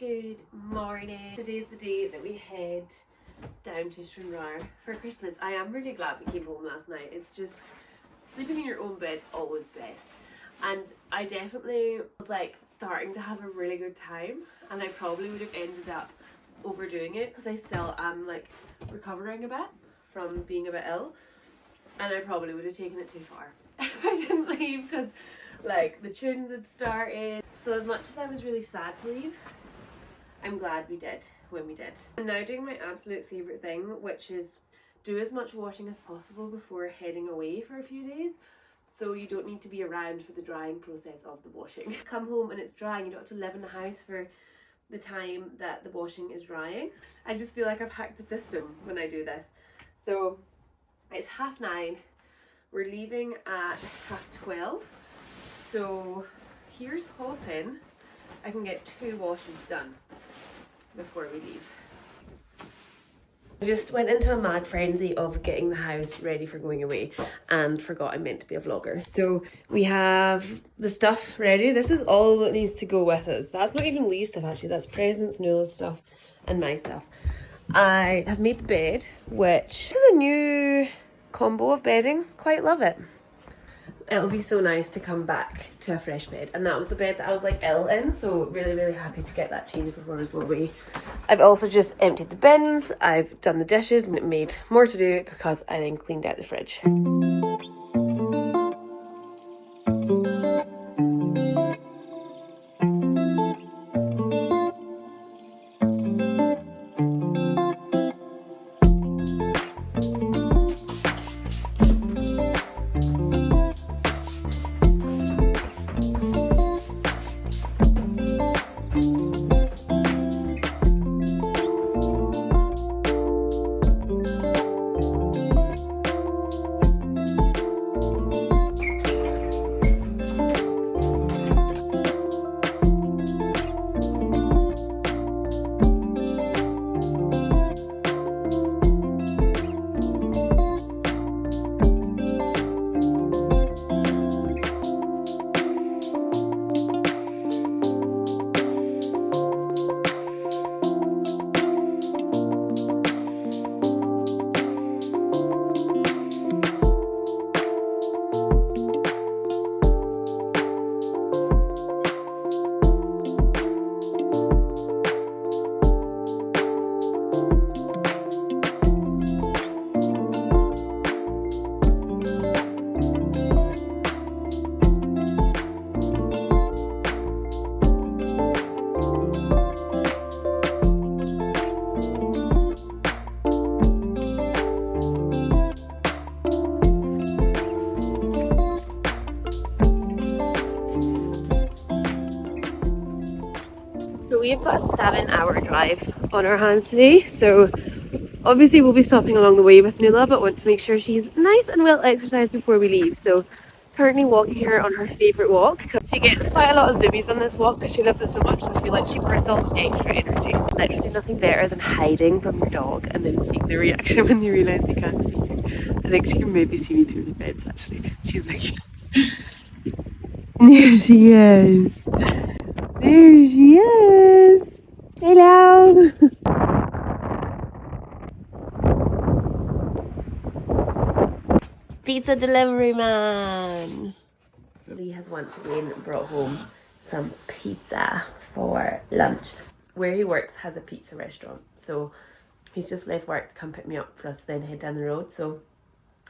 Good morning. Today's the day that we head down to Stranraer for Christmas. I am really glad we came home last night. It's just, sleeping in your own bed's always best. And I definitely was like starting to have a really good time, and I probably would have ended up overdoing it because I still am like recovering a bit from being a bit ill, and I probably would have taken it too far if I didn't leave because like the tunes had started. So as much as I was really sad to leave, I'm glad we did when we did. I'm now doing my absolute favourite thing, which is do as much washing as possible before heading away for a few days, so you don't need to be around for the drying process of the washing. Come home and it's drying, you don't have to live in the house for the time that the washing is drying. I just feel like I've hacked the system when I do this. So it's 9:30, we're leaving at 12:30, so here's hoping I can get 2 washes done before we leave. I just went into a mad frenzy of getting the house ready for going away and forgot I meant to be a vlogger. So we have the stuff ready. This is all that needs to go with us. That's not even Lee's stuff actually, that's presents, Nuala's stuff and my stuff. I have made the bed, which is a new combo of bedding. Quite love it. It'll be so nice to come back to a fresh bed, and that was the bed that I was like ill in, so really happy to get that changed before we go away. I've also just emptied the bins, I've done the dishes, made more to do because I then cleaned out the fridge. We've got a 7-hour drive on our hands today, so obviously we'll be stopping along the way with Nuala, but want to make sure she's nice and well exercised before we leave. So currently walking her on her favourite walk. She gets quite a lot of zoomies on this walk because she loves it so much, so I feel like she burns off extra energy. Literally nothing better than hiding from your dog and then seeing their reaction when they realise they can't see you. I think she can maybe see me through the fence actually. She's looking. There she is. There she is! Hello! Pizza delivery man! Lee has once again brought home some pizza for lunch. Where he works has a pizza restaurant, so he's just left work to come pick me up for us to then head down the road. So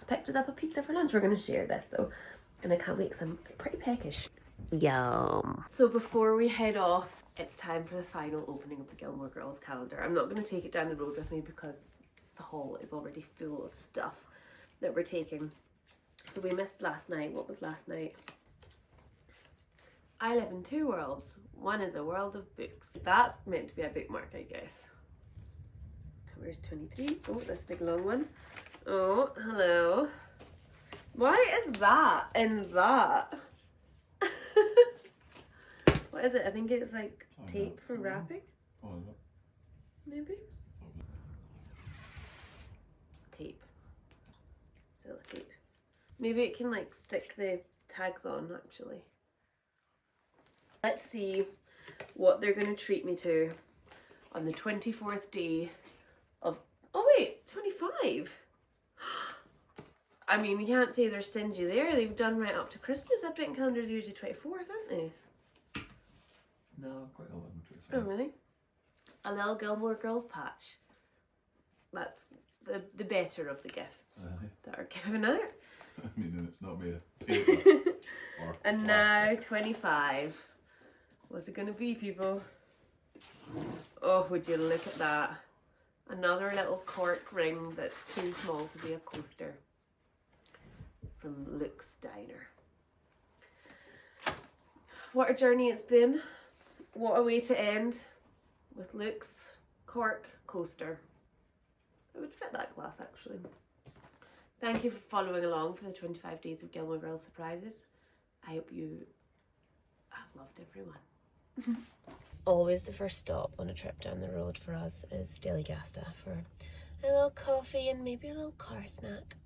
I picked us up a pizza for lunch. We're going to share this though, and I can't wait because I'm pretty peckish. Yum. So before we head off, it's time for the final opening of the Gilmore Girls calendar. I'm not going to take it down the road with me because the haul is already full of stuff that we're taking. So we missed last night. What was last night? I live in 2 worlds. One is a world of books. That's meant to be a bookmark, I guess. Where's 23? Oh, this big long one. Oh, hello. Why is that in that? What is it? I think it's like tape for wrapping. Maybe? Tape. Sellotape. Maybe it can like stick the tags on actually. Let's see what they're going to treat me to on the 24th day of... Oh wait, 25? I mean, you can't say they're stingy there. They've done right up to Christmas. Advent calendar's usually 24th, aren't they? No, quite a lot. Oh, really? A little Gilmore Girls patch. That's the better of the gifts that are given out. I mean, and it's not made of paper or And now 25. What's it going to be, people? Oh, would you look at that. Another little cork ring that's too small to be a coaster. From Luke's Diner. What a journey it's been. What a way to end with Luke's cork coaster. It would fit that glass actually. Thank you for following along for the 25 days of Gilmore Girls surprises. I hope you have loved everyone. Always the first stop on a trip down the road for us is Daily Gasta for a little coffee and maybe a little car snack.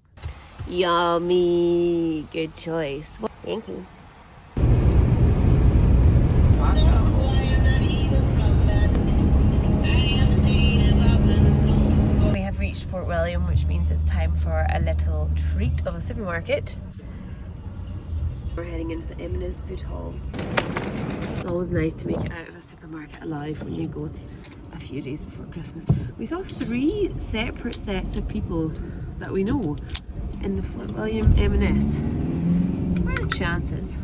Yummy! Good choice. Thank you. We have reached Fort William, which means it's time for a little treat of a supermarket. We're heading into the M&S food hall. It's always nice to make it out of a supermarket alive when you go a few days before Christmas. We saw 3 separate sets of people that we know in the Fort William M&S. What are the chances?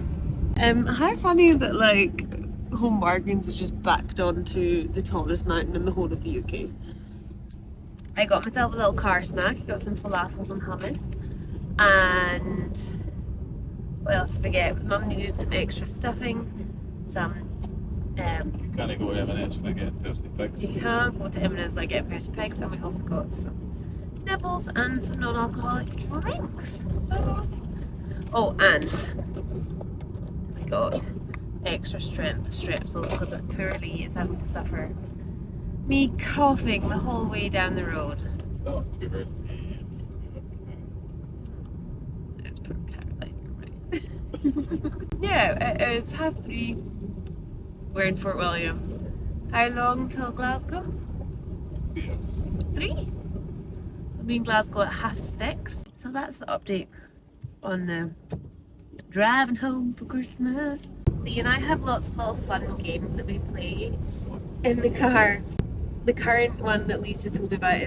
How funny that like Home Bargains is just backed onto the tallest mountain in the whole of the UK. I got myself a little car snack. I got some falafels and hummus. And what else did we get? Mum needed some extra stuffing. Some You can't go to M&S without getting Pepsi Pigs. You can't go to M&S without getting Pepsi Pigs, and we also got some nibbles and some non-alcoholic drinks. So, oh, and I got extra strength strepsils because poor Lee is having to suffer me coughing the whole way down the road. It's not too early. It's poor Caroline, you're right. Yeah, it's 3:30. We're in Fort William. How long till Glasgow? 3 hours. 3? We'll be in Glasgow at 6:30. So that's the update on the driving home for Christmas. Lee and I have lots of little fun games that we play in the car. The current one that Lee's just told me about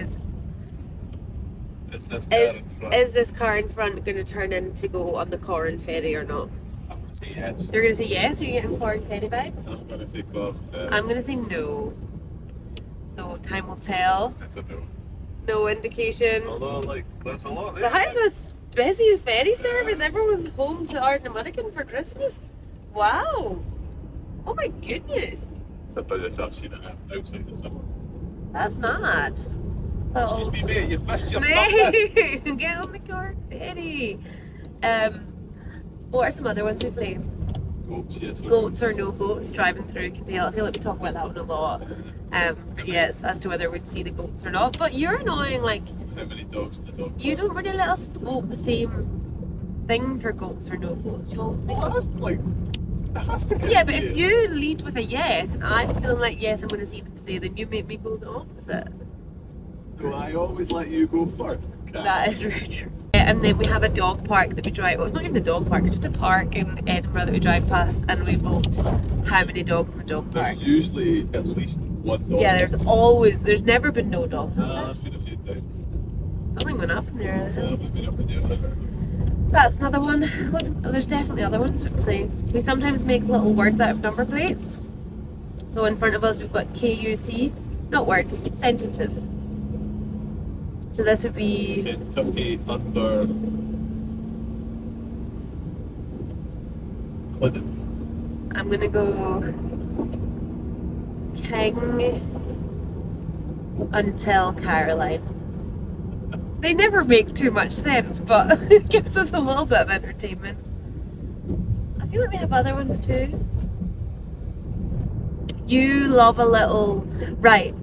is this car in front going to turn into go on the Corran ferry or not? I'm going to say yes. You're going to say yes? Are you getting Corran ferry vibes? I'm going to say Corran ferry. I'm going to say no. So time will tell. It's a no. No indication. Although, like, there's a lot there. How's this busy ferry service? Everyone's home to Art American for Christmas. Wow. Oh my goodness. It's the busiest I've seen it outside the summer. That's mad. So, excuse me, mate, you've missed your mate, get on the Corran ferry. What are some other ones we play? Goats, yes. Goats or no goats, driving through Candale. I feel like we talk about that one a lot. But yes, as to whether we'd see the goats or not. But you're annoying, like... How many dogs in the dog park? You don't really let us vote the same thing for goats or no goats. You always make us... Yeah, but if you lead with a yes, and I'm feeling like yes, I'm going to see them today, then you make me go the opposite. No, I always let you go first. That is very true. And then we have a dog park that we drive. Well, it's not even a dog park, it's just a park in Edinburgh that we drive past, and we vote how many dogs in the dog park. There's usually at least one dog. Yeah, there's never been no dogs. No, that's been a few times. Something went up in there. Yeah, we've been up and down. That's another one. There's definitely other ones we play. We sometimes make little words out of number plates. So in front of us we've got KUC, not words, sentences. So this would be... Kentucky under... Clinton. I'm gonna go... King... until Caroline. They never make too much sense, but it gives us a little bit of entertainment. I feel like we have other ones too. You love a little... Right,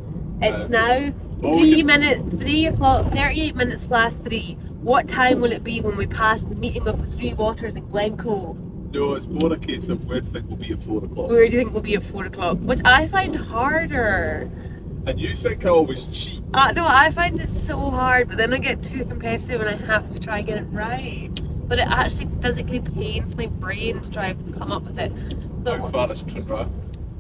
it's now 3 o'clock, 38 minutes past 3. What time will it be when we pass the meeting of the Three Waters in Glencoe? No, it's more a case of where do you think we'll be at 4 o'clock? Where do you think we'll be at 4 o'clock? Which I find harder. And you think I always cheat? No, I find it so hard, but then I get too competitive and I have to try and get it right. But it actually physically pains my brain to try and come up with it. How far is Trinra?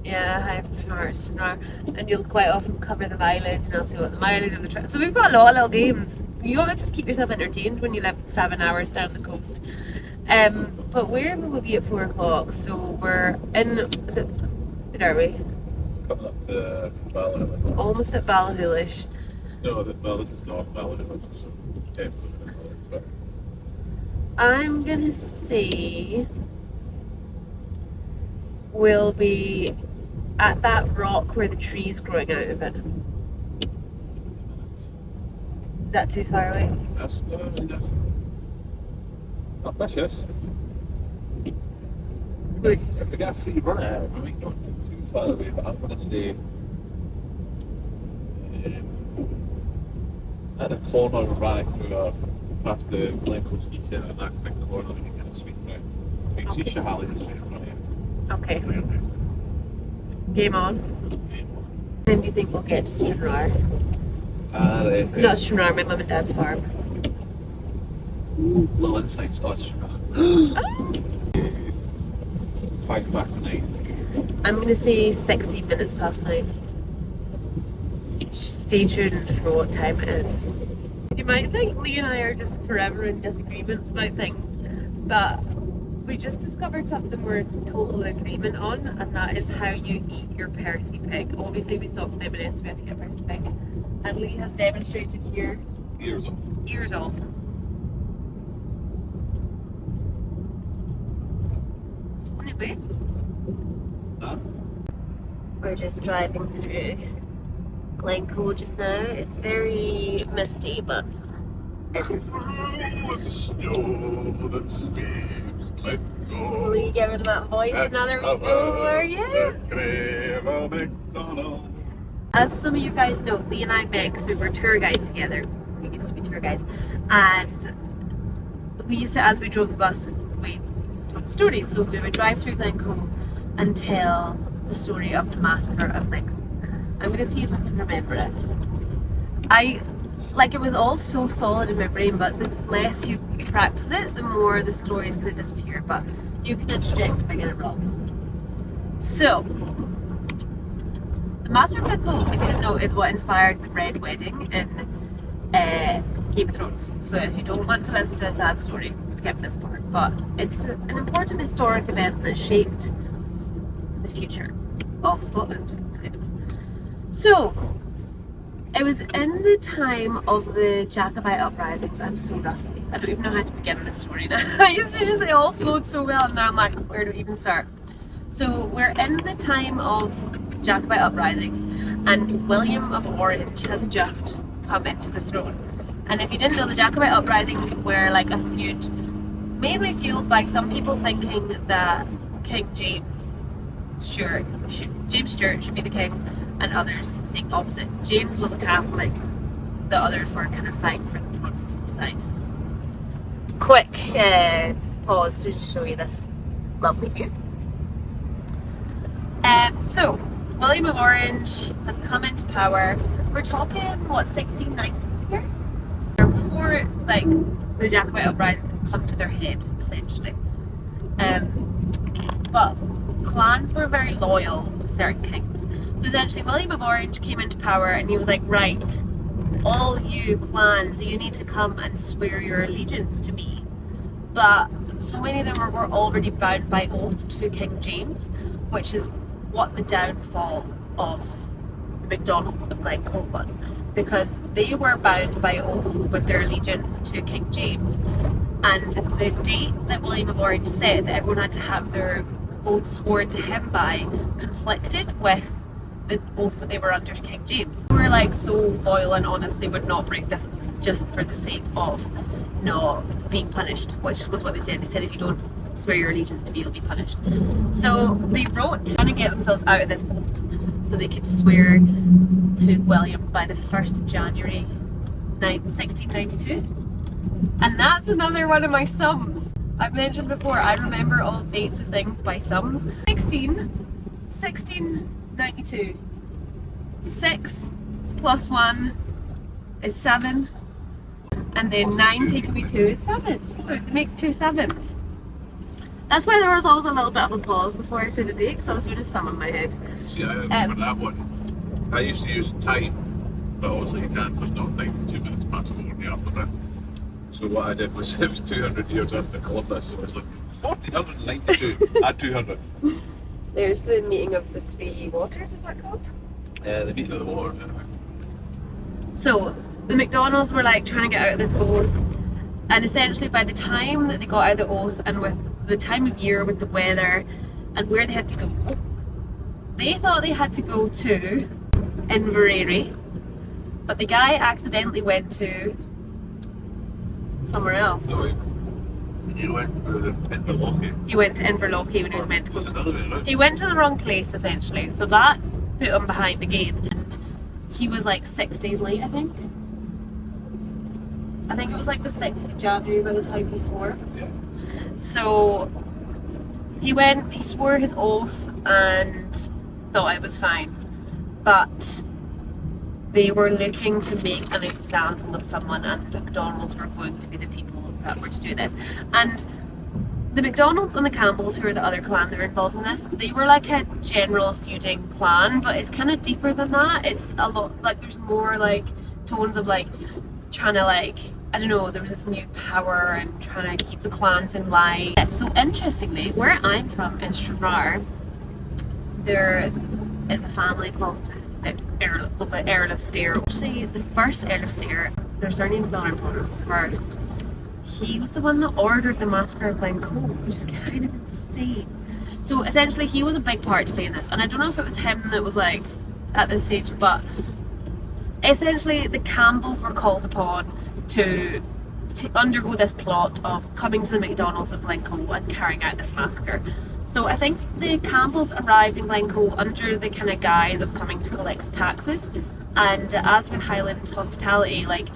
Yeah, how far is Trinra? And you'll quite often cover the mileage and I'll see what the mileage of the trip. So we've got a lot of little games. You gotta just keep yourself entertained when you live 7 hours down the coast. But where will we be at 4 o'clock? So we're in, where are we? It's coming up to Ballyhillis. Almost at Ballyhillis. No, well, this is North Ballyhillis. So, but I'm gonna say we'll be at that rock where the tree's growing out of it. Is that too far away? that's enough. It's ambitious. If we get a free run at it, we might not be too far away, but I'm going to say at the corner of Rannoch, past the Glencoe Ski Centre, and that big corner, we can kind of sweep around. You can see Shahali straight in front of you. Okay. Game on. When do you think we'll get to Stranraer? Not Stranraer, my mum and dad's farm. Little insights on Stranraer. 9:05. I'm gonna say 16 minutes past 9. Stay tuned for what time it is. You might think Lee and I are just forever in disagreements about things, but we just discovered something we're in total agreement on, and that is how you eat your Percy pig. Obviously we stopped in M&S, so we had to get Percy pig, and Lee has demonstrated here. Ears off. Ears off. Anyway, we're just driving through Glencoe just now. It's very misty, but it's. Will you give it that voice another week over? Yeah. As some of you guys know, Lee and I met because we were tour guides together. We used to be tour guides, and we used to, as we drove the bus, we told stories. So we would drive through Glencoe and tell the story of the massacre of Glencoe. I'm going to see if I can remember it. It was all so solid in my brain, but the less you practice it, the more the stories kind of disappear. But you can interject if I get it wrong. So, the Massacre of Glencoe, if you didn't know, is what inspired the Red Wedding in Game of Thrones. So if you don't want to listen to a sad story, skip this part. But it's an important historic event that shaped the future of Scotland, kind of. So, it was in the time of the Jacobite uprisings. I'm so rusty. I don't even know how to begin this story now. I used to just, it all flowed so well, and now I'm like, where do we even start? So, we're in the time of Jacobite uprisings, and William of Orange has just come into the throne. And if you didn't know, the Jacobite uprisings were like a feud, mainly fueled by some people thinking that King James Stewart should be the king, and others saying the opposite. James was a Catholic, the others were kind of fighting for the Protestant side. Quick pause to just show you this lovely view. So, William of Orange has come into power. We're talking, what, 1690s here? Before, like, the Jacobite uprisings have come to their head, essentially. But clans were very loyal to certain kings. So essentially, William of Orange came into power and he was like, right, all you clans, you need to come and swear your allegiance to me. But so many of them were already bound by oath to King James, which is what the downfall of the MacDonalds of Glencoe was, because they were bound by oath with their allegiance to King James, and the date that William of Orange said that everyone had to have their oath sworn to him by conflicted with the oath that they were under to King James. They were like so loyal and honest, they would not break this oath just for the sake of not being punished, which was what they said. They said, if you don't swear your allegiance to me, you'll be punished. So they wrote trying to get themselves out of this oath so they could swear to William by the 1st of January 1692. And that's another one of my sums. I've mentioned before, I remember all dates of things by sums. 1692. 6 plus 1 is 7. And then 9 taken away 2 is 7. So it makes 2 sevens. That's why there was always a little bit of a pause before I said a date, because I was doing a sum in my head. See, for that one, I used to use time, but obviously you can't. There's not 92 minutes past 4 in the afternoon. So what I did was, it was 200 years after Columbus, so I was like, 1492, add 200. There's the meeting of the three waters, is that called? The meeting of the waters, anyway. So, the McDonald's were like trying to get out of this oath, and essentially by the time that they got out of the oath, and with the time of year, with the weather, and where they had to go, they thought they had to go to Inverary, but the guy accidentally went to somewhere else. No, he went to Inverlochie. He went to Inverlochie when he was meant to go. Was it another way around? He went to the wrong place essentially, so that put him behind again. And he was like 6 days late, I think. I think it was like the 6th of January by the time he swore. Yeah. So he went, he swore his oath and thought it was fine. But they were looking to make an example of someone, and McDonald's were going to be the people that were to do this. And the McDonald's and the Campbells, who are the other clan that were involved in this, they were like a general feuding clan, but it's kind of deeper than that. It's a lot, like there's more like tones of like trying to like, I don't know, there was this new power and trying to keep the clans in line. So interestingly, where I'm from in Stranraer, there is a family called the Earl of Skye. Actually, the first Earl of Skye, their surname's Donnerton, was the first. He was the one that ordered the massacre of Glencoe, which is kind of insane. So essentially, he was a big part to play in this, and I don't know if it was him that was like at this stage, but essentially the Campbells were called upon to undergo this plot of coming to the McDonald's of Glencoe and carrying out this massacre. So I think the Campbells arrived in Glencoe under the kind of guise of coming to collect taxes, and as with Highland hospitality, like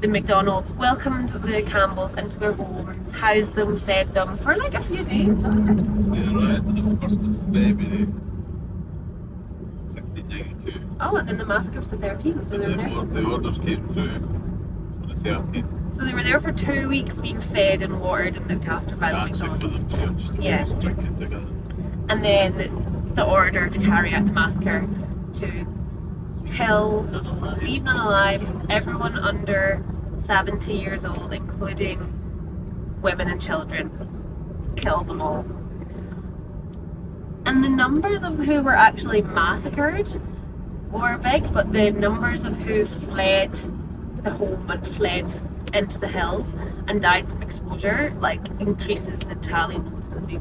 the McDonald's welcomed the Campbells into their home, housed them, fed them for like a few days. They arrived on the 1st of February 1692. Oh, and then the massacre was the 13th, so they were there. The orders came through on the 13th. So they were there for 2 weeks being fed and watered and looked after by the Dancing with McDonald's. them, sharing stories, Yeah. drinking together. And then the order to carry out the massacre to kill, leave none alive, everyone under 70 years old, including women and children. Kill them all. And the numbers of who were actually massacred were big, but the numbers of who fled the home and fled into the hills and died from exposure like increases the tally loads, because they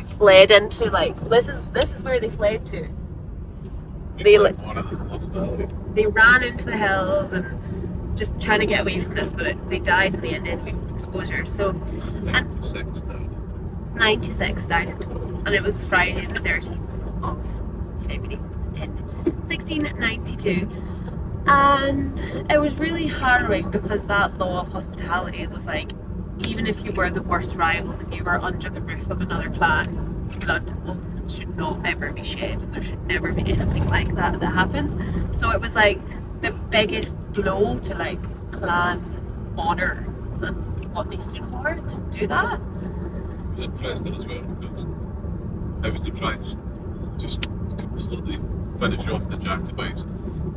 fled into like this is where they fled to. They ran into the hills and just trying to get away from this, but they died in the end anyway from exposure. So 96 died in total, and it was Friday the 13th of February in 1692. And it was really harrowing, because that law of hospitality was like, even if you were the worst rivals, if you were under the roof of another clan, blood should not ever be shed, and there should never be anything like that that happens. So it was like the biggest blow to like clan honour and what they stood for to do that. It was interesting as well, because I was to try and just completely finish off the Jacobites.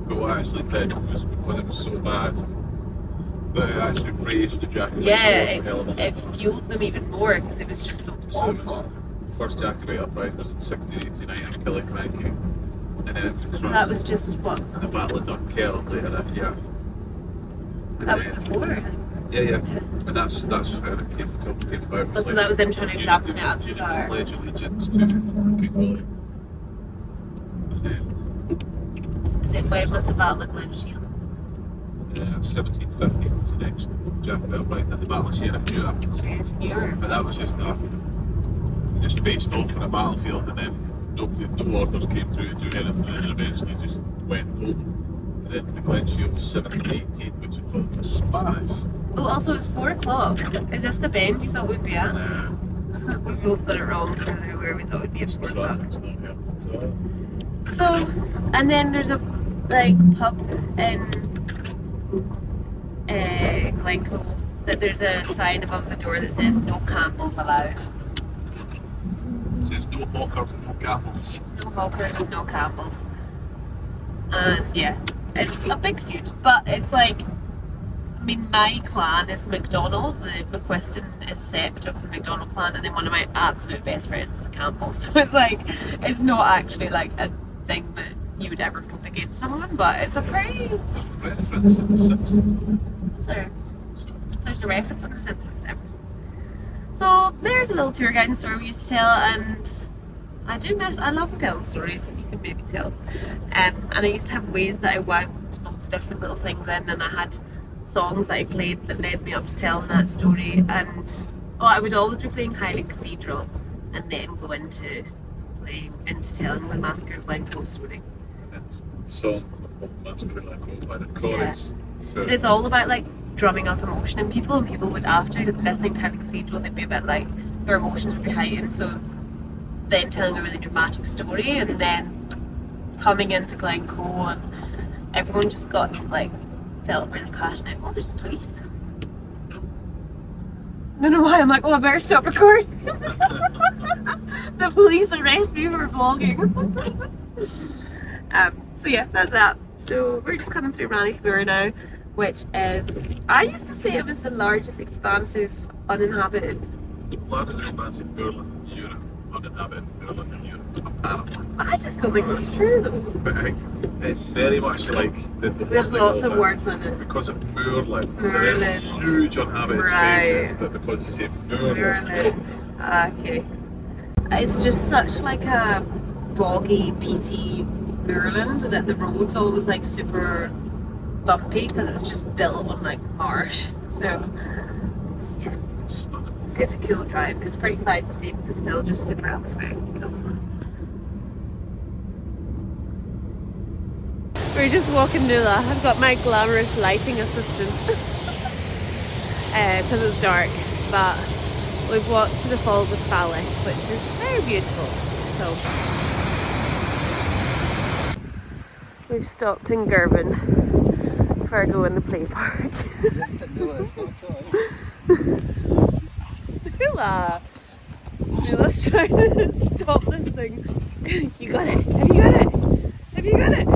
But what I actually did was, because it was so bad, that it actually raised the Jacobites. Yeah, it fueled them even more, because it was just so awful. The first Jacobite uprising was in 1689 in Killiecrankie, and then it was So that was just what? the Battle of Dunkeld later that year. That was before. Yeah. And that's where it came about. Oh, so that was them trying to dampen it at the You start. need to pledge allegiance to King William. Then when was the Battle of Glencoe? 1750 was the next Jacobite uprising, and the Battle of Sheriff-Muir. Sheriff-Muir. But that was just just faced off on a battlefield, and then no orders came through to do anything, and eventually just went home. And then the Glencoe was 1718, which involved the Spanish. Oh, also it's 4 o'clock. Is this the bend you thought we'd be at? Nah. We both got it wrong for where we thought we'd be at 4 o'clock. Traffic's not helped at all. So, and then there's a like pub in Glencoe that there's a sign above the door that says no camels allowed. It says no hawkers and no camels. No hawkers and no camels. And yeah, it's a big feud, but it's like, I mean, my clan is McDonald, the McQuiston is sept of the McDonald clan, and then one of my absolute best friends is a Campbell. So it's like, it's not actually like a thing that you would ever hold against someone, but it's a pretty... There's a reference in The Simpsons. Is there? There's a reference in The Simpsons to everything. So there's a little tour guiding story we used to tell, and I love telling stories, you can maybe tell. And I used to have ways that I wound lots of different little things in, and I had songs that I played that led me up to telling that story. And I would always be playing Highland Cathedral and then go into telling the Massacre of Glencoe story. It's the song of Massacre of Glencoe by the chorus. Yeah. But it's all about like drumming up emotion in people, and people would, after listening to Highland Cathedral, they'd be a bit like, their emotions would be heightened, so then telling a really dramatic story, and then coming into Glencoe, and everyone just got like, felt really passionate. Oh, there's the police. I don't know why I'm like, oh, I better stop recording. The police arrest me for vlogging. So yeah, that's that. So we're just coming through Rannickmore now, which is, I used to say it was the largest expansive uninhabited. Largest expansive moorland in Europe. Uninhabited moorland in Europe, apparently. I just don't think that's true though. But it's very much like the There's lots of words in it. Because of moorland. There is huge uninhabited spaces, but because you say moorland. Okay. It's just such like a boggy, peaty moorland that the road's always like super bumpy because it's just built on like marsh. So it's, yeah, Stunning. it's a cool drive. It's pretty quiet to steep, but still just super atmospheric. Cool. We're just walking Nuala. I've got my glamorous lighting assistant because it's dark, but we've walked to the Falls of Fallick, which is very beautiful. So we've stopped in Girvan before I go in the play park. Nuala! Nuala's trying to stop this thing. You got it! Have you got it? Have you got it?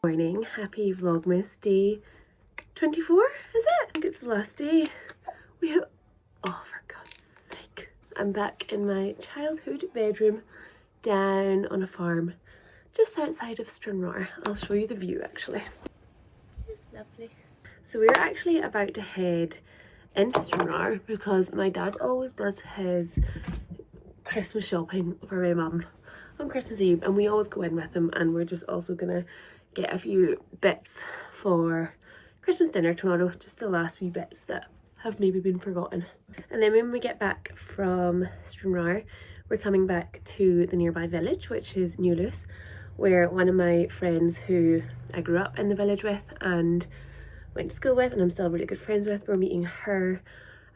Morning, happy Vlogmas day 24, is it? I think it's the last day. We have, oh for God's sake. I'm back in my childhood bedroom down on a farm just outside of Stranraer. I'll show you the view actually. It's lovely. So we're actually about to head into Stranraer because my dad always does his Christmas shopping for my mum on Christmas Eve, and we always go in with him, and we're just also gonna get a few bits for Christmas dinner tomorrow, just the last wee bits that have maybe been forgotten. And then when we get back from Stranraer, we're coming back to the nearby village, which is Newlus, where one of my friends who I grew up in the village with and went to school with, and I'm still really good friends with, we're meeting her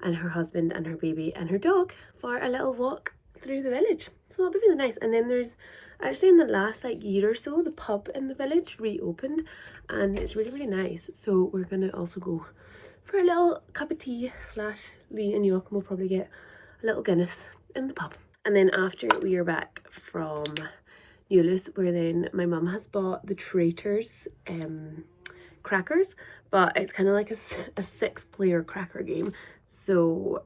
and her husband and her baby and her dog for a little walk through the village. So it'll be really nice. And then there's actually, in the last like year or so, the pub in the village reopened and it's really, really nice. So we're gonna also go for a little cup of tea / Lee and Joachim will probably get a little Guinness in the pub. And then after we are back from Newlus, where then my mum has bought the Traitors crackers, but it's kind of like a 6-player cracker game. So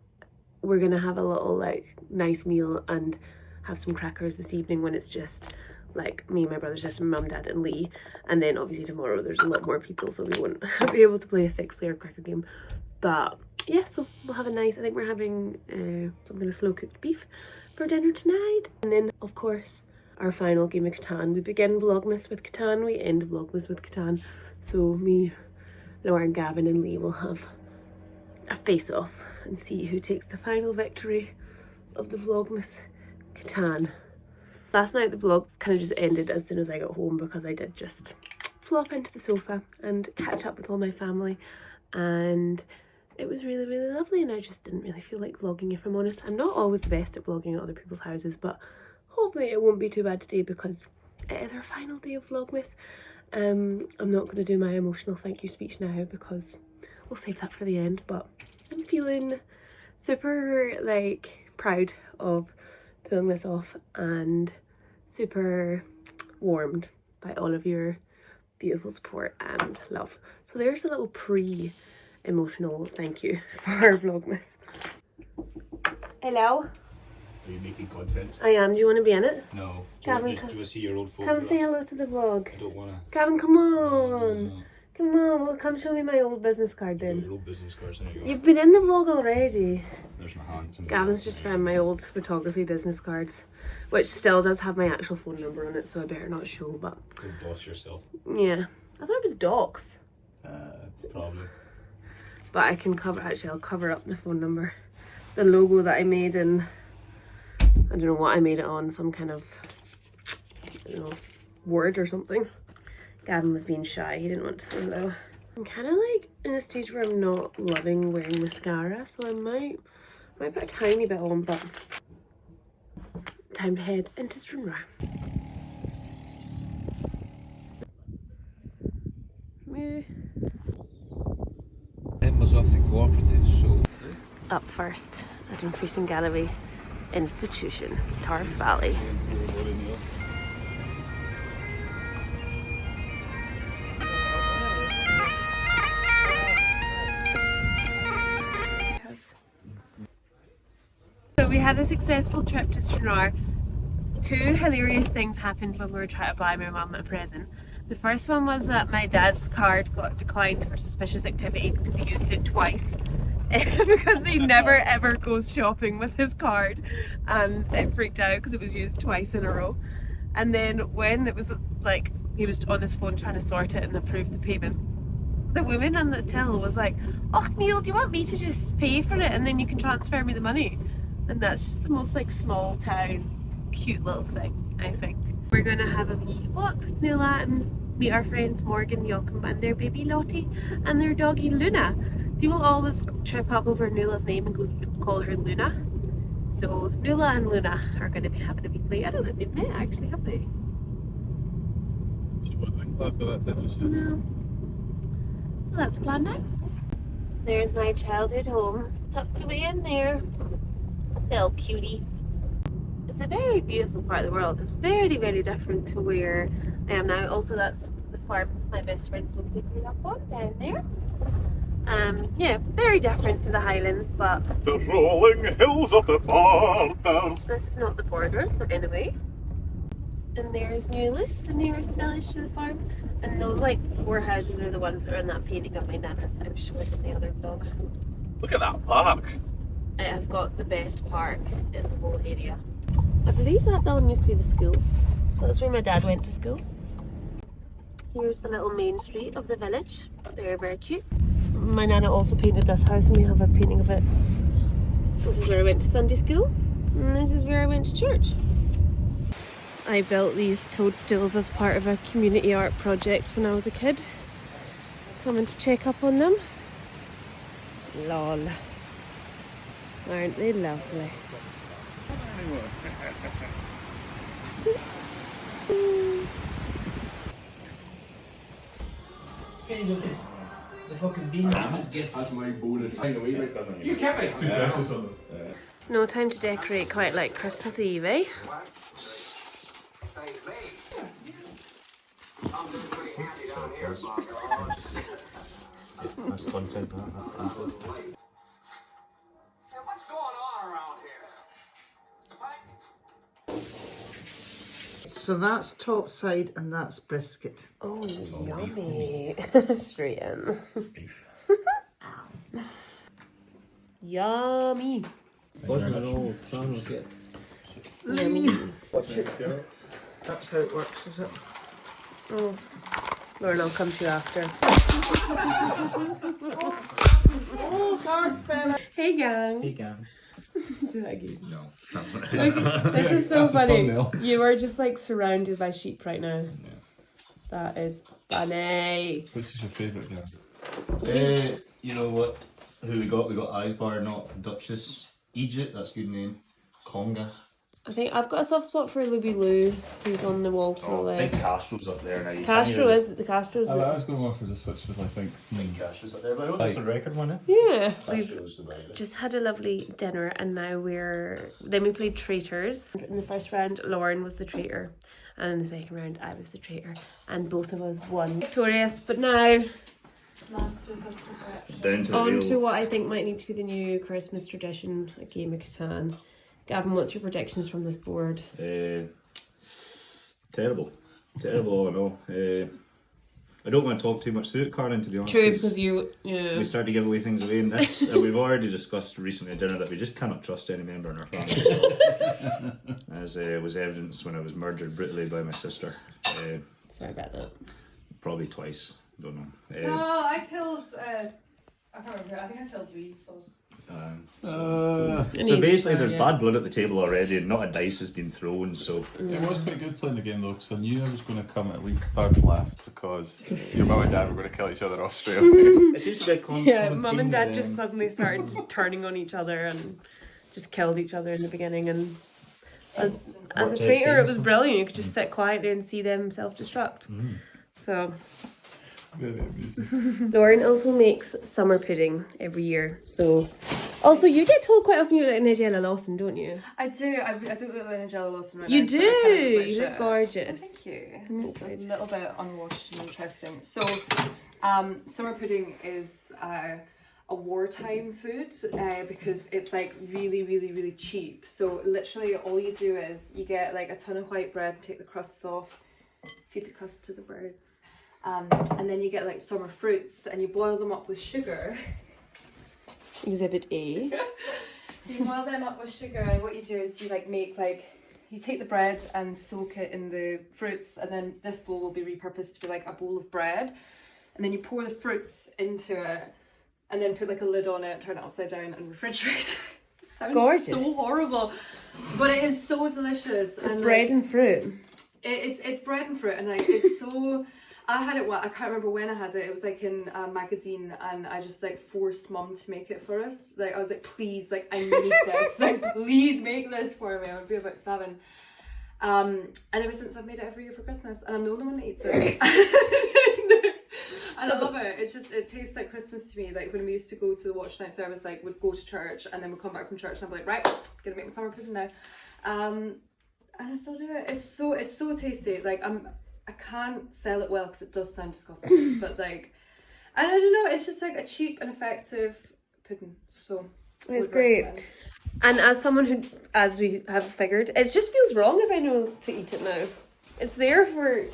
we're gonna have a little like nice meal and have some crackers this evening when it's just like me, my brother, sister, mum, dad and Lee. And then obviously tomorrow there's a lot more people, so we won't be able to play a 6-player cracker game. But yeah, so we'll have a nice, I think we're having some kind of slow cooked beef for dinner tonight. And then of course our final game of Catan. We begin Vlogmas with Catan, we end Vlogmas with Catan. So me, Lauren, Gavin and Lee will have a face-off and see who takes the final victory of the Vlogmas Catan. Last night the vlog kind of just ended as soon as I got home because I did just flop into the sofa and catch up with all my family, and it was really, really lovely, and I just didn't really feel like vlogging, if I'm honest. I'm not always the best at vlogging at other people's houses, but hopefully it won't be too bad today because it is our final day of Vlogmas. I'm not going to do my emotional thank you speech now because we'll save that for the end, but I'm feeling super like proud of pulling this off and super warmed by all of your beautiful support and love. So there's a little pre-emotional thank you for our Vlogmas. Hello? Are you making content? I am. Do you want to be in it? No. Gavin, Do you want to see your old photograph? come say hello to the vlog. I don't want to. Gavin, come on. No. Come on, well, come show me my old business card Your then. old business cards, there you go. You've been in the vlog already. There's my hands. Gavin's just found my old photography business cards, which still does have my actual phone number on it, so I better not show, but... Don't doss yourself. Yeah. I thought it was docs. Probably. But I can cover, actually I'll cover up the phone number. The logo that I made in, I don't know what I made it on, some kind of, I don't know, word or something. Gavin was being shy, he didn't want to say hello. I'm kind of like in a stage where I'm not loving wearing mascara, so I might put a tiny bit on, but time to head into Stranraer. It was off the cooperative, so... Up first at Increasing Gallery Institution, Tarf Valley. So we had a successful trip to Stranraer. Two hilarious things happened when we were trying to buy my mum a present. The first one was that my dad's card got declined for suspicious activity because he used it twice. Because he never ever goes shopping with his card, and it freaked out because it was used twice in a row. And then when it was like he was on his phone trying to sort it and approve the payment, the woman on the till was like, "Oh Neil, do you want me to just pay for it and then you can transfer me the money?" And that's just the most like small town cute little thing, I think. We're gonna have a wee walk with Nuala and meet our friends Morgan, Joachim and their baby Lottie and their doggy Luna. People always trip up over Nuala's name and go call her Luna. So Nuala and Luna are going to be having a wee play. I don't know if they've met actually, have they? She was in class by that time, was she? No. So that's the plan now. There's my childhood home, tucked away in there. Little cutie. It's a very beautiful part of the world. It's very, very different to where I am now. Also, that's the farm my best friend Sophie grew up on down there. Yeah, very different to the Highlands, but The rolling hills of the Borders. this is not the Borders, but anyway. And there's Newlus, the nearest village to the farm. And those like 4 houses are the ones that are in that painting of my nana's that I was showing in the other vlog. Look at that park. It has got the best park in the whole area. I believe that building used to be the school. So that's where my dad went to school. Here's the little main street of the village. Very, very cute. My nana also painted this house and we have a painting of it. This is where I went to Sunday school and this is where I went to church. I built these toadstools as part of a community art project when I was a kid. Coming to check up on them. Lol. Aren't they lovely? Can you do this? The fucking beans must get us my bonus. You can't make No time to decorate quite like Christmas Eve, eh? That's content, that's content. What's going on around here? So that's top side and that's brisket. Oh, yummy. Straight in. Yummy. Wasn't it all trying to get Yummy. That's how it works, is it? Oh, Lauren, I'll come to you after. Oh, card spelling. Hey, gang. Hey, gang. No, that's not Look, this is so That's the funny. thumbnail. You are just like surrounded by sheep right now. That is funny. Which is your favourite guy? You know what? Who we got? We got Isbar, not Duchess. Egypt, that's a good name. Conga. I think I've got a soft spot for Louis Lou, who's on the wall to the I think left. Castro's up there now. You Castro can't is the Castro's. I was going on for the switch with, I think. even- Castro's up there, but I don't think it's the record one, eh? Yeah. We've Castro's the better. just had a lovely dinner and now we played traitors. In the first round, Lauren was the traitor. And in the second round, I was the traitor. And both of us won. Victorious, but now Masters of Deception. Down to the on real. to what I think might need to be the new Christmas tradition, a game of Catan. Gavin, what's your predictions from this board? Terrible. Terrible all in all. I don't want to talk too much through it, Carlin, to be honest. True, because yeah. We start to give away things away in this. We've already discussed recently at dinner that we just cannot trust any member in our family. As was evidenced when I was murdered brutally by my sister. Sorry about that. Probably twice. Don't know. No, I killed. I can't remember. I think I killed Lee. So. So And he's- basically, there's yeah. bad blood at the table already, and not a dice has been thrown. So It was quite good playing the game though, because I knew I was going to come at least third last because your mum and dad were going to kill each other off straight away. it seems to be a Yeah, common mum theme and dad with, just suddenly started just turning on each other and just killed each other in the beginning. And as a Watch out, traitor, it was things. brilliant. You could just sit quietly and see them self-destruct. So Very amusing. Lauren also makes summer pudding every year. So also you get told quite often you look like Nigella Lawson, don't you? I do. I don't look like Nigella Lawson right You now. do. so I kind of look like You look shit. gorgeous. Thank you. Mm, Just a good. little bit unwashed and interesting. So, summer pudding is a wartime food because it's like really, really, really cheap. So literally all you do is you get like a ton of white bread, take the crusts off, feed the crust to the birds. And then you get like summer fruits and you boil them up with sugar. Exhibit A. So you boil them up with sugar, and what you do is you you take the bread and soak it in the fruits, and then this bowl will be repurposed to be like a bowl of bread, and then you pour the fruits into it, and then put like a lid on it, turn it upside down, and refrigerate it. It sounds Gorgeous. so horrible, but it is so delicious. It's and bread like, and fruit. it's bread and fruit, and like it's so. I had it. I can't remember when I had it. It was like in a magazine, and I just like forced mum to make it for us. Like I was like, please, like I need this. Like please make this for me. I would be about 7. And ever since I've made it every year for Christmas, and I'm the only one that eats it. And I love it. It tastes like Christmas to me. Like when we used to go to the watch night service, like we'd go to church and then we'd come back from church and I'd be like, right, gonna make my summer pudding now. And I still do it. It's so tasty. Like I can't sell it well because it does sound disgusting, but like, and I don't know, it's just like a cheap and effective pudding. So It's would great. recommend. And as someone who, as we have figured, it just feels wrong if I know to eat it now. It's there for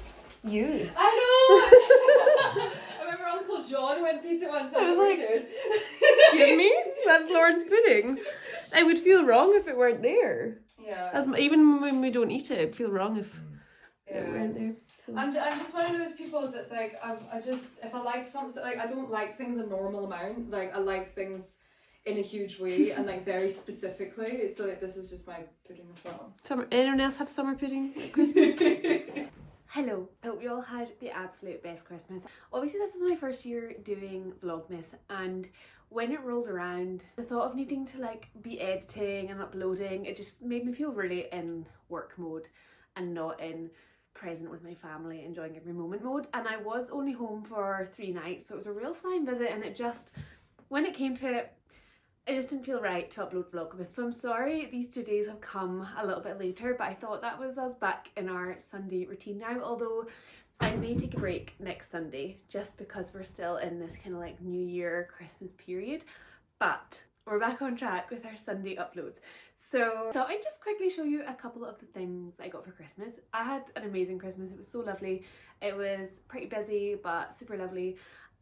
you. I know. I remember Uncle John went to eat it once. I was like, dude. Excuse me? That's Lauren's pudding. I would feel wrong if it weren't there. Yeah. Even when we don't eat it, it'd feel wrong if it weren't there. So. I'm just one of those people that like I just if I like something, like I don't like things a normal amount. Like I like things in a huge way and like very specifically. So like this is just my pudding as well. Anyone else have summer pudding at Christmas? Hello, hope you all had the absolute best Christmas. Obviously this is my first year doing Vlogmas, and when it rolled around, the thought of needing to like be editing and uploading, it just made me feel really in work mode and not in present with my family, enjoying every moment mode. And I was only home for 3 nights, so it was a real flying visit, and it just, when it came to it, it just didn't feel right to upload Vlogmas. So I'm sorry these 2 days have come a little bit later, but I thought that was us back in our Sunday routine now, although I may take a break next Sunday just because we're still in this kind of like New Year Christmas period. But we're back on track with our Sunday uploads. So I thought I'd just quickly show you a couple of the things I got for Christmas. I had an amazing Christmas. It was so lovely. It was pretty busy but super lovely,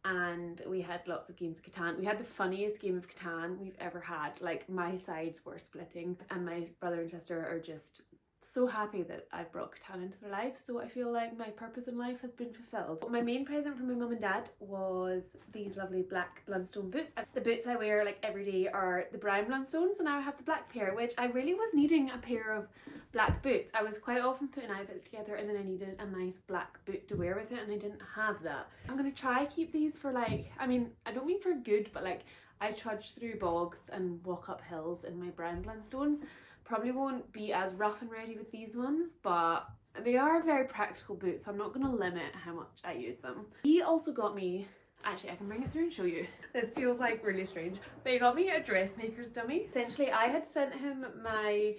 and we had lots of games of Catan. We had the funniest game of Catan we've ever had. Like my sides were splitting and my brother and sister are just so happy that I brought Katana into their life, so I feel like my purpose in life has been fulfilled. My main present from my mum and dad was these lovely black Blundstone boots. The boots I wear like every day are the brown Blundstones, and now I have the black pair, which I really was needing a pair of black boots. I was quite often putting outfits together and then I needed a nice black boot to wear with it, and I didn't have that. I'm gonna try keep these for like, I mean, I don't mean for good, but like I trudge through bogs and walk up hills in my brown Blundstones. Probably won't be as rough and ready with these ones, but they are very practical boots, so I'm not going to limit how much I use them. He also got me, actually I can bring it through and show you. This feels like really strange, but he got me a dressmaker's dummy. Essentially I had sent him my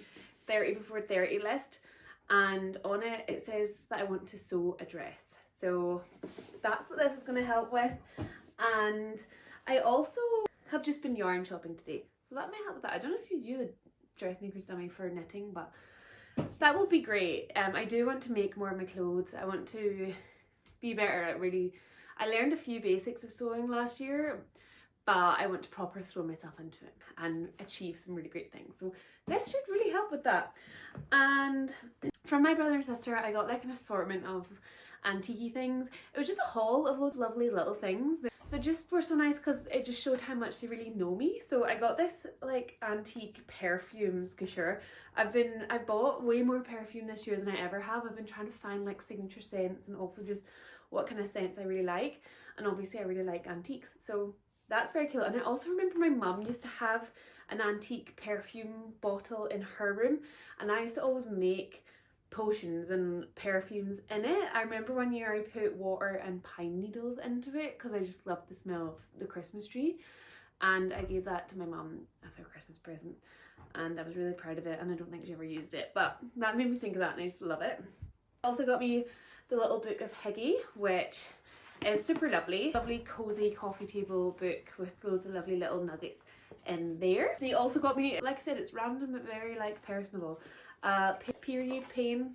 30 before 30 list, and on it it says that I want to sew a dress. So that's what this is going to help with. And I also have just been yarn shopping today, so that might help with that. I don't know if you use a dressmaker's dummy for knitting, but that will be great. I do want to make more of my clothes. I want to be better at really, I learned a few basics of sewing last year, but I want to proper throw myself into it and achieve some really great things. So this should really help with that. And from my brother and sister, I got like an assortment of antique things. It was just a haul of lovely little things that just were so nice because it just showed how much they really know me. So I got this like antique perfumes couture. I bought way more perfume this year than I ever have. I've been trying to find like signature scents and also just what kind of scents I really like. And obviously I really like antiques, so that's very cool. And I also remember my mum used to have an antique perfume bottle in her room, and I used to always make potions and perfumes in it. I remember one year I put water and pine needles into it because I just loved the smell of the Christmas tree, and I gave that to my mum as her Christmas present, and I was really proud of it, and I don't think she ever used it, but that made me think of that and I just love it. Also got me the little book of Higgy, which is super lovely cozy coffee table book with loads of lovely little nuggets in there. They also got me, like I said, it's random but very like personable, period pain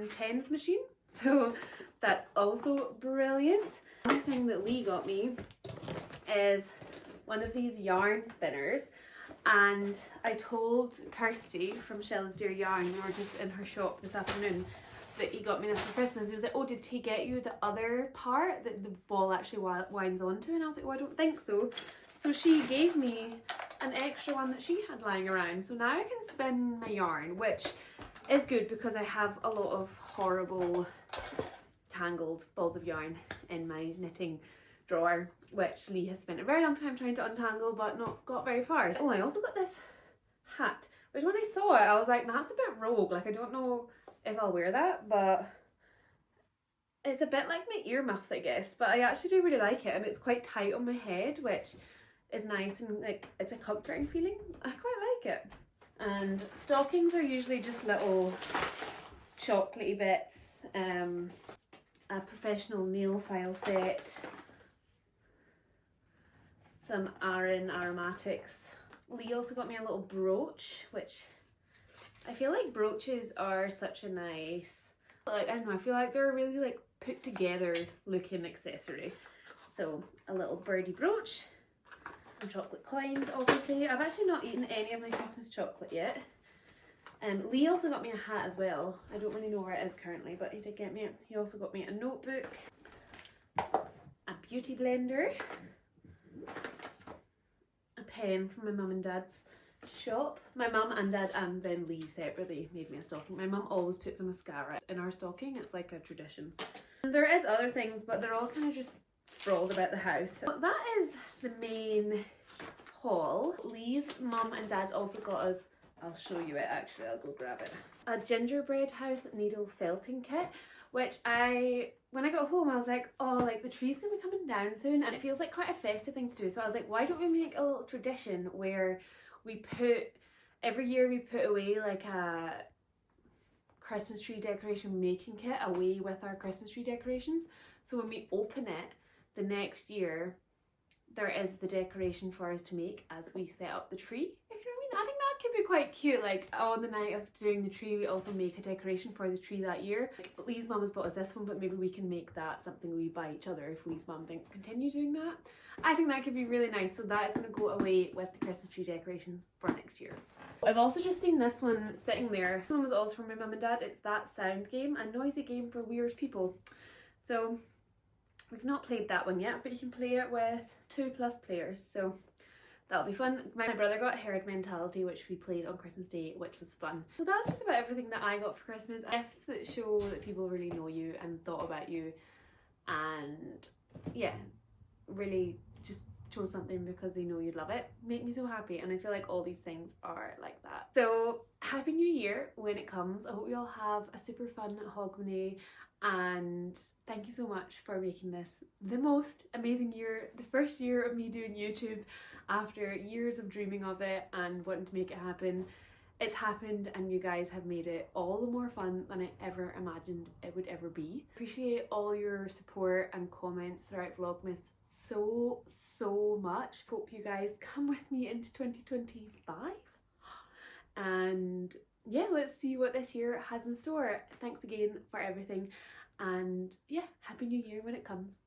tens machine, so that's also brilliant. One thing that Lee got me is one of these yarn spinners, and I told Kirsty from Shell's Dear Yarn, we were just in her shop this afternoon, that he got me this for Christmas. He was like, oh, did he get you the other part that the ball actually winds onto? And I was like, oh, I don't think so. So she gave me an extra one that she had lying around, so now I can spin my yarn, which is good because I have a lot of horrible tangled balls of yarn in my knitting drawer, which Lee has spent a very long time trying to untangle but not got very far. Oh, I also got this hat, which when I saw it I was like, that's a bit rogue, like I don't know if I'll wear that, but it's a bit like my earmuffs I guess, but I actually do really like it, and it's quite tight on my head, which is nice, and like it's a comforting feeling. I quite like it. And stockings are usually just little chocolatey bits, a professional nail file set, some Aran aromatics. Lee also got me a little brooch, which I feel like brooches are such a nice, like, I don't know, I feel like they're a really like put together looking accessory. So a little birdie brooch. And chocolate coins, obviously. I've actually not eaten any of my Christmas chocolate yet. Lee also got me a hat as well. I don't really know where it is currently, but he did get me it. He also got me a notebook, a beauty blender, a pen from my mum and dad's shop. My mum and dad and then Lee separately made me a stocking. My mum always puts a mascara in our stocking. It's like a tradition. And there is other things, but they're all kind of just sprawled about the house. But that is the main haul. Lee's mum and dad's also got us, I'll show you it actually, I'll go grab it, a gingerbread house needle felting kit, which when I got home I was like, oh, like the tree's gonna be coming down soon and it feels like quite a festive thing to do, so I was like, why don't we make a little tradition where we every year we put away like a Christmas tree decoration making kit away with our Christmas tree decorations, so when we open it the next year there is the decoration for us to make as we set up the tree, if you know what I mean. I think that could could be quite cute, like on the night of doing the tree we also make a decoration for the tree that year. Like, Lee's mum has bought us this one, but maybe we can make that something we buy each other if Lee's mum didn't continue doing that. I think that could be really nice, so that is going to go away with the Christmas tree decorations for next year. I've also just seen this one sitting there. This one was also from my mum and dad. It's That Sound Game, a noisy game for weird people. So we've not played that one yet, but you can play it with 2+ players, so that'll be fun. My brother got Herd Mentality, which we played on Christmas Day, which was fun. So that's just about everything that I got for Christmas. Gifts that show that people really know you and thought about you, and yeah, really just chose something because they know you'd love it. Make me so happy, and I feel like all these things are like that. So happy new year when it comes. I hope you all have a super fun Hogmanay, and thank you so much for making this the most amazing year, the first year of me doing YouTube after years of dreaming of it and wanting to make it happen. It's happened, and you guys have made it all the more fun than I ever imagined it would ever be. Appreciate all your support and comments throughout Vlogmas so much. Hope you guys come with me into 2025, and yeah, let's see what this year has in store. Thanks again for everything, and yeah, happy new year when it comes.